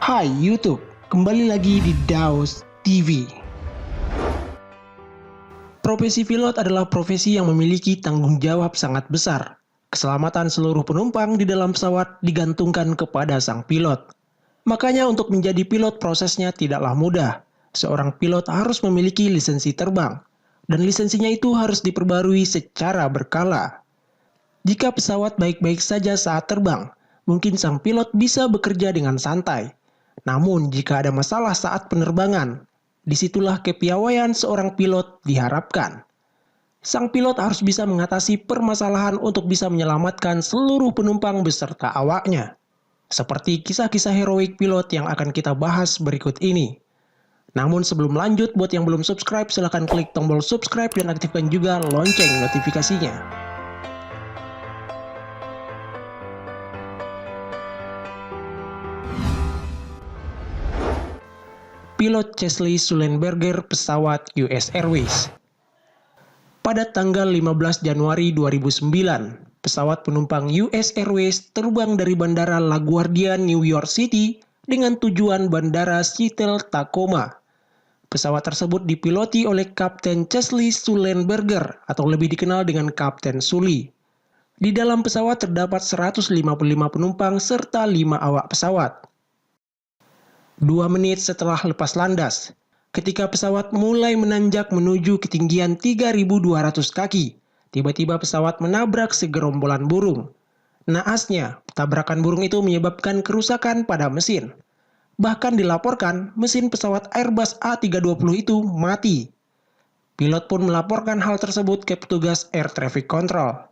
Hai YouTube, kembali lagi di Daus TV. Profesi pilot adalah profesi yang memiliki tanggung jawab sangat besar. Keselamatan seluruh penumpang di dalam pesawat digantungkan kepada sang pilot. Makanya untuk menjadi pilot prosesnya tidaklah mudah. Seorang pilot harus memiliki lisensi terbang, dan lisensinya itu harus diperbarui secara berkala. Jika pesawat baik-baik saja saat terbang, mungkin sang pilot bisa bekerja dengan santai. Namun jika ada masalah saat penerbangan, disitulah kepiawaian seorang pilot diharapkan. Sang pilot harus bisa mengatasi permasalahan untuk bisa menyelamatkan seluruh penumpang beserta awaknya. Seperti kisah-kisah heroik pilot yang akan kita bahas berikut ini. Namun sebelum lanjut, buat yang belum subscribe, silahkan klik tombol subscribe dan aktifkan juga lonceng notifikasinya. Pilot Chesley Sullenberger pesawat US Airways. Pada tanggal 15 Januari 2009, pesawat penumpang US Airways terbang dari Bandara LaGuardia, New York City dengan tujuan Bandara Seattle, Tacoma. Pesawat tersebut dipiloti oleh Kapten Chesley Sullenberger atau lebih dikenal dengan Kapten Sully. Di dalam pesawat terdapat 155 penumpang serta 5 awak pesawat. 2 menit setelah lepas landas, ketika pesawat mulai menanjak menuju ketinggian 3.200 kaki, tiba-tiba pesawat menabrak segerombolan burung. Naasnya, tabrakan burung itu menyebabkan kerusakan pada mesin. Bahkan dilaporkan mesin pesawat Airbus A320 itu mati. Pilot pun melaporkan hal tersebut ke petugas Air Traffic Control.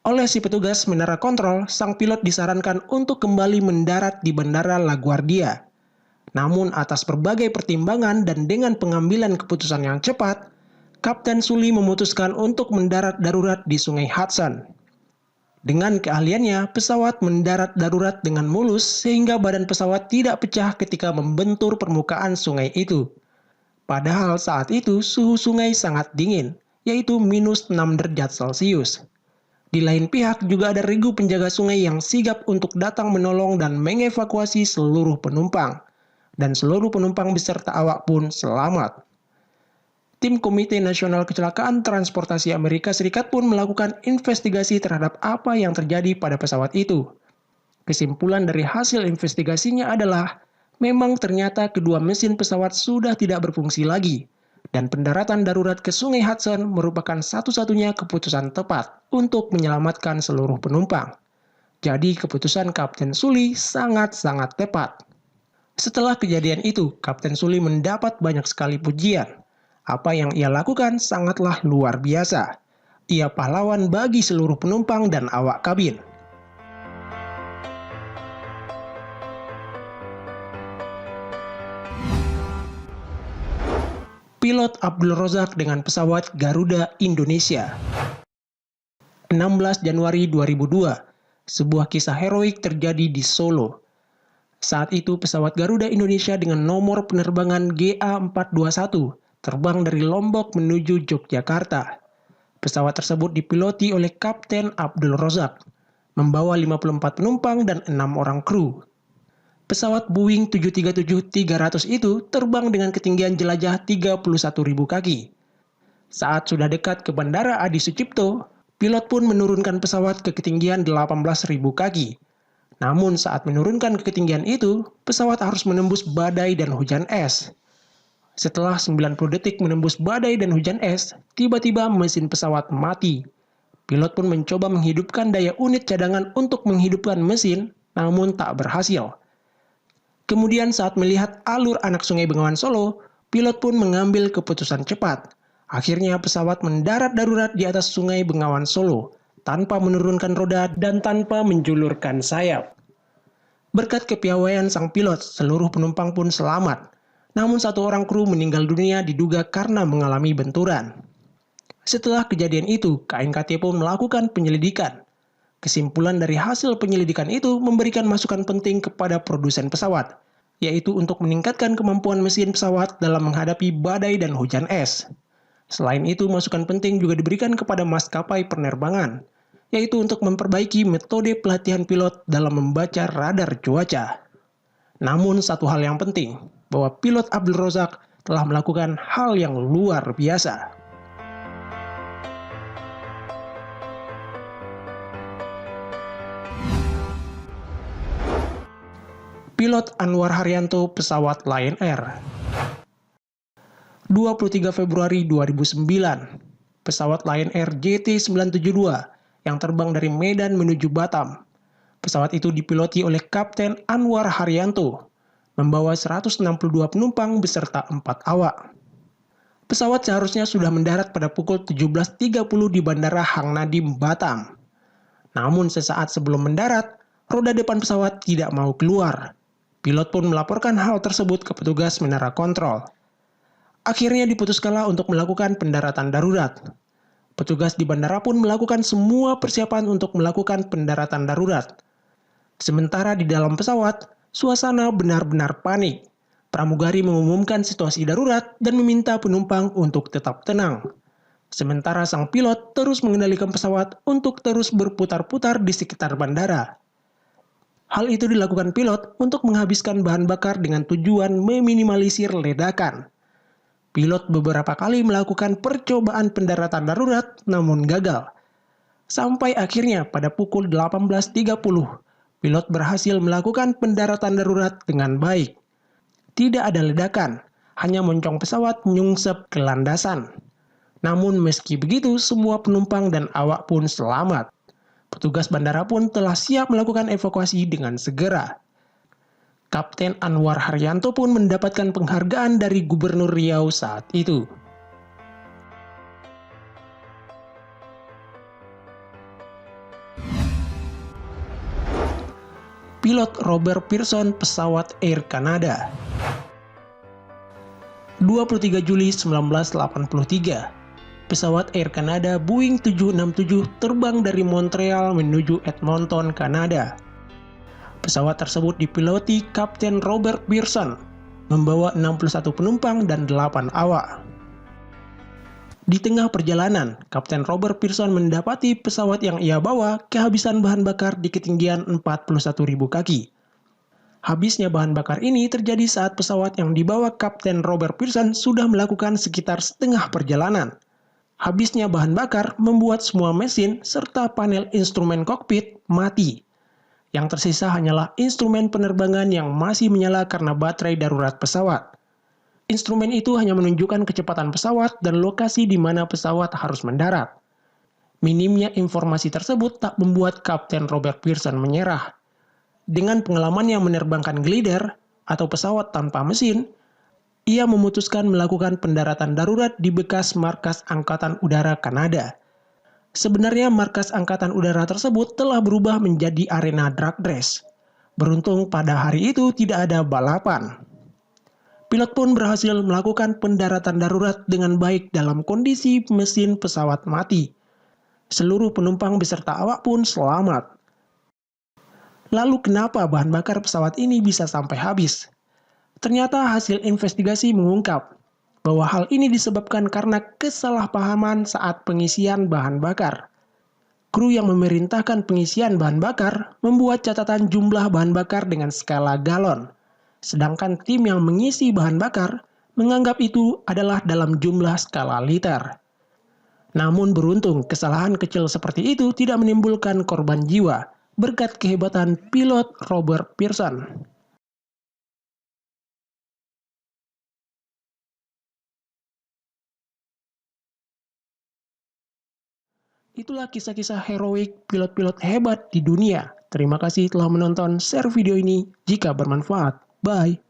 Oleh si petugas menara kontrol, sang pilot disarankan untuk kembali mendarat di Bandara LaGuardia. Namun atas berbagai pertimbangan dan dengan pengambilan keputusan yang cepat, Kapten Sully memutuskan untuk mendarat darurat di Sungai Hudson. Dengan keahliannya, pesawat mendarat darurat dengan mulus sehingga badan pesawat tidak pecah ketika membentur permukaan sungai itu. Padahal saat itu suhu sungai sangat dingin, yaitu minus 6 derajat Celcius. Di lain pihak juga ada regu penjaga sungai yang sigap untuk datang menolong dan mengevakuasi seluruh penumpang. Dan seluruh penumpang beserta awak pun selamat. Tim Komite Nasional Kecelakaan Transportasi Amerika Serikat pun melakukan investigasi terhadap apa yang terjadi pada pesawat itu. Kesimpulan dari hasil investigasinya adalah, memang ternyata kedua mesin pesawat sudah tidak berfungsi lagi, dan pendaratan darurat ke Sungai Hudson merupakan satu-satunya keputusan tepat untuk menyelamatkan seluruh penumpang. Jadi keputusan Kapten Sully sangat-sangat tepat. Setelah kejadian itu, Kapten Sully mendapat banyak sekali pujian. Apa yang ia lakukan sangatlah luar biasa. Ia pahlawan bagi seluruh penumpang dan awak kabin. Pilot Abdul Razak dengan pesawat Garuda Indonesia. 16 Januari 2002, sebuah kisah heroik terjadi di Solo. Saat itu pesawat Garuda Indonesia dengan nomor penerbangan GA421 terbang dari Lombok menuju Yogyakarta. Pesawat tersebut dipiloti oleh Kapten Abdul Razak, membawa 54 penumpang dan 6 orang kru. Pesawat Boeing 737-300 itu terbang dengan ketinggian jelajah 31.000 kaki. Saat sudah dekat ke Bandara Adi Sucipto, pilot pun menurunkan pesawat ke ketinggian 18.000 kaki. Namun saat menurunkan ke ketinggian itu, pesawat harus menembus badai dan hujan es. Setelah 90 detik menembus badai dan hujan es, tiba-tiba mesin pesawat mati. Pilot pun mencoba menghidupkan daya unit cadangan untuk menghidupkan mesin, namun tak berhasil. Kemudian saat melihat alur anak sungai Bengawan Solo, pilot pun mengambil keputusan cepat. Akhirnya pesawat mendarat darurat di atas sungai Bengawan Solo, tanpa menurunkan roda dan tanpa menjulurkan sayap. Berkat kepiawaian sang pilot, seluruh penumpang pun selamat. Namun 1 orang kru meninggal dunia diduga karena mengalami benturan. Setelah kejadian itu, KNKT pun melakukan penyelidikan. Kesimpulan dari hasil penyelidikan itu memberikan masukan penting kepada produsen pesawat, yaitu untuk meningkatkan kemampuan mesin pesawat dalam menghadapi badai dan hujan es. Selain itu, masukan penting juga diberikan kepada maskapai penerbangan, yaitu untuk memperbaiki metode pelatihan pilot dalam membaca radar cuaca. Namun satu hal yang penting, bahwa pilot Abdul Rozak telah melakukan hal yang luar biasa. Pilot Anwar Haryanto pesawat Lion Air. 23 Februari 2009, pesawat Lion Air JT972 yang terbang dari Medan menuju Batam. Pesawat itu dipiloti oleh Kapten Anwar Haryanto, membawa 162 penumpang beserta 4 awak. Pesawat seharusnya sudah mendarat pada pukul 17.30 di Bandara Hang Nadiem, Batam. Namun sesaat sebelum mendarat, roda depan pesawat tidak mau keluar. Pilot pun melaporkan hal tersebut ke petugas menara kontrol. Akhirnya diputuskanlah untuk melakukan pendaratan darurat. Petugas di bandara pun melakukan semua persiapan untuk melakukan pendaratan darurat. Sementara di dalam pesawat, suasana benar-benar panik. Pramugari mengumumkan situasi darurat dan meminta penumpang untuk tetap tenang. Sementara sang pilot terus mengendalikan pesawat untuk terus berputar-putar di sekitar bandara. Hal itu dilakukan pilot untuk menghabiskan bahan bakar dengan tujuan meminimalisir ledakan. Pilot beberapa kali melakukan percobaan pendaratan darurat namun gagal. Sampai akhirnya pada pukul 18.30, pilot berhasil melakukan pendaratan darurat dengan baik. Tidak ada ledakan, hanya moncong pesawat nyungsep ke landasan. Namun meski begitu, semua penumpang dan awak pun selamat. Petugas bandara pun telah siap melakukan evakuasi dengan segera. Kapten Anwar Haryanto pun mendapatkan penghargaan dari Gubernur Riau saat itu. Pilot Robert Pearson pesawat Air Canada. 23 Juli 1983. Pesawat Air Canada Boeing 767 terbang dari Montreal menuju Edmonton, Kanada. Pesawat tersebut dipiloti Kapten Robert Pearson, membawa 61 penumpang dan 8 awak. Di tengah perjalanan, Kapten Robert Pearson mendapati pesawat yang ia bawa kehabisan bahan bakar di ketinggian 41.000 kaki. Habisnya bahan bakar ini terjadi saat pesawat yang dibawa Kapten Robert Pearson sudah melakukan sekitar setengah perjalanan. Habisnya bahan bakar membuat semua mesin serta panel instrumen kokpit mati. Yang tersisa hanyalah instrumen penerbangan yang masih menyala karena baterai darurat pesawat. Instrumen itu hanya menunjukkan kecepatan pesawat dan lokasi di mana pesawat harus mendarat. Minimnya informasi tersebut tak membuat Kapten Robert Pearson menyerah. Dengan pengalamannya menerbangkan glider atau pesawat tanpa mesin, ia memutuskan melakukan pendaratan darurat di bekas markas Angkatan Udara Kanada. Sebenarnya markas Angkatan Udara tersebut telah berubah menjadi arena drag race. Beruntung pada hari itu tidak ada balapan. Pilot pun berhasil melakukan pendaratan darurat dengan baik dalam kondisi mesin pesawat mati. Seluruh penumpang beserta awak pun selamat. Lalu kenapa bahan bakar pesawat ini bisa sampai habis? Ternyata hasil investigasi mengungkap bahwa hal ini disebabkan karena kesalahpahaman saat pengisian bahan bakar. Kru yang memerintahkan pengisian bahan bakar membuat catatan jumlah bahan bakar dengan skala galon, sedangkan tim yang mengisi bahan bakar menganggap itu adalah dalam jumlah skala liter. Namun beruntung kesalahan kecil seperti itu tidak menimbulkan korban jiwa berkat kehebatan pilot Robert Pearson. Itulah kisah-kisah heroik pilot-pilot hebat di dunia. Terima kasih telah menonton, share video ini jika bermanfaat. Bye.